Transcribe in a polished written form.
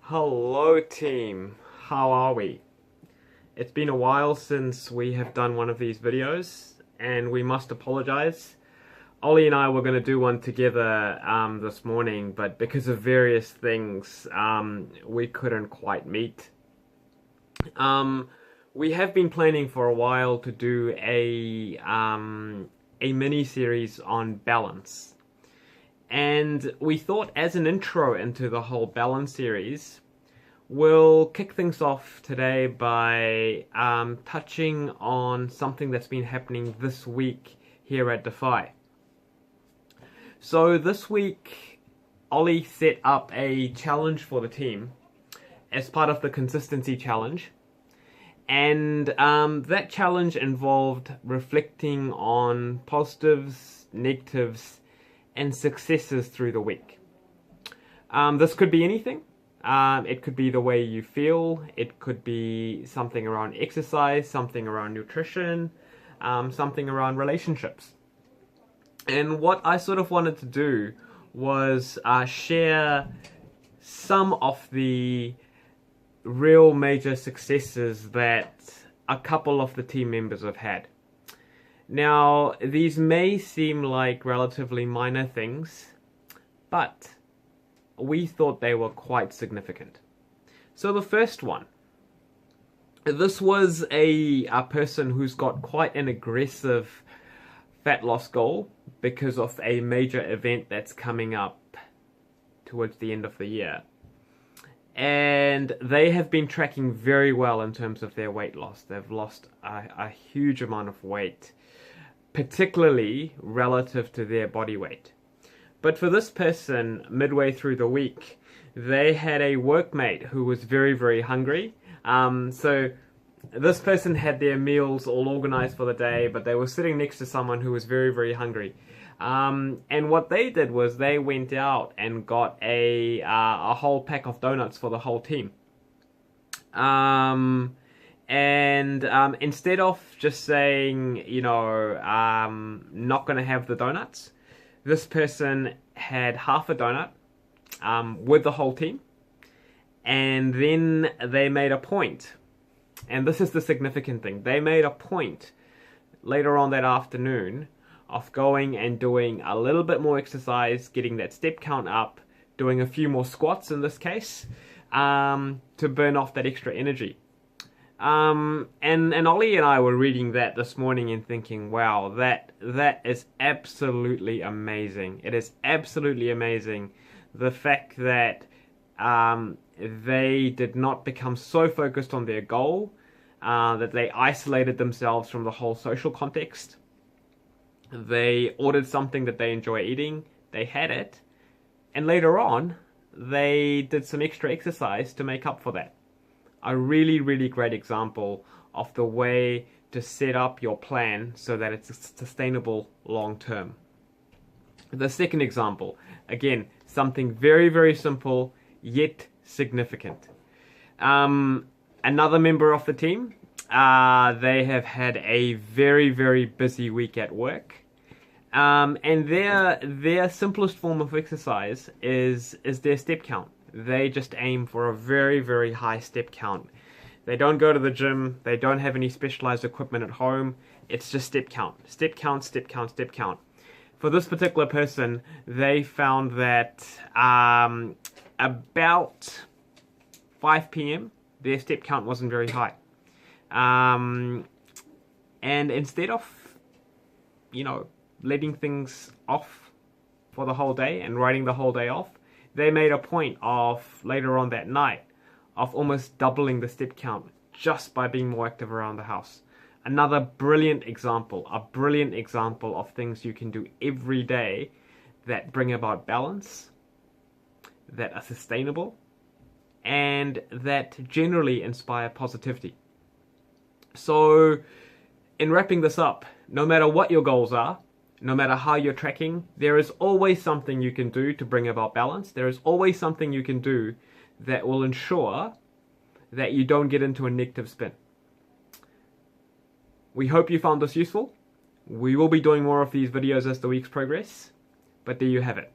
Hello team, how are we? It's been a while since we have done one of these videos and we must apologize. Ollie and I were going to do one together this morning, but because of various things we couldn't quite meet. We have been planning for a while to do a mini-series on balance. And we thought, as an intro into the whole balance series, we'll kick things off today by touching on something that's been happening this week here at Defy. So this week, Ollie set up a challenge for the team as part of the consistency challenge. And that challenge involved reflecting on positives, negatives, and successes through the week. This could be anything. It could be the way you feel. It could be something around exercise, something around nutrition, something around relationships. And what I sort of wanted to do was share some of the real major successes that a couple of the team members have had. Now, these may seem like relatively minor things, but we thought they were quite significant. So the first one, this was a person who's got quite an aggressive fat loss goal because of a major event that's coming up towards the end of the year. And they have been tracking very well in terms of their weight loss. They've lost a huge amount of weight, particularly relative to their body weight. But for this person, midway through the week, they had a workmate who was very, very hungry. So this person had their meals all organized for the day, but they were sitting next to someone who was very, very hungry. And what they did was they went out and got a whole pack of donuts for the whole team. And instead of just saying, not going to have the donuts, this person had half a donut with the whole team. And then they made a point. And this is the significant thing. They made a point later on that afternoon of going and doing a little bit more exercise, getting that step count up, doing a few more squats in this case, to burn off that extra energy. And Ollie and I were reading that this morning and thinking, wow, that is absolutely amazing. It is absolutely amazing. The fact that they did not become so focused on their goal, that they isolated themselves from the whole social context. They ordered something that they enjoy eating, they had it, and later on, they did some extra exercise to make up for that. A really, really great example of the way to set up your plan so that it's sustainable long term. The second example, again, something very, very simple, yet significant. Another member of the team, they have had a very, very busy week at work. And their simplest form of exercise is their step count. They just aim for a very, very high step count. They don't go to the gym. They don't have any specialized equipment at home. It's just step count. Step count, step count, step count. For this particular person, they found that about 5 p.m., their step count wasn't very high. And instead of, letting things off for the whole day and writing the whole day off, they made a point of, later on that night, of almost doubling the step count just by being more active around the house. Another brilliant example, of things you can do every day that bring about balance, that are sustainable, and that generally inspire positivity. So, in wrapping this up, no matter what your goals are, no matter how you're tracking, there is always something you can do to bring about balance. There is always something you can do that will ensure that you don't get into a negative spin. We hope you found this useful. We will be doing more of these videos as the weeks progress, but there you have it.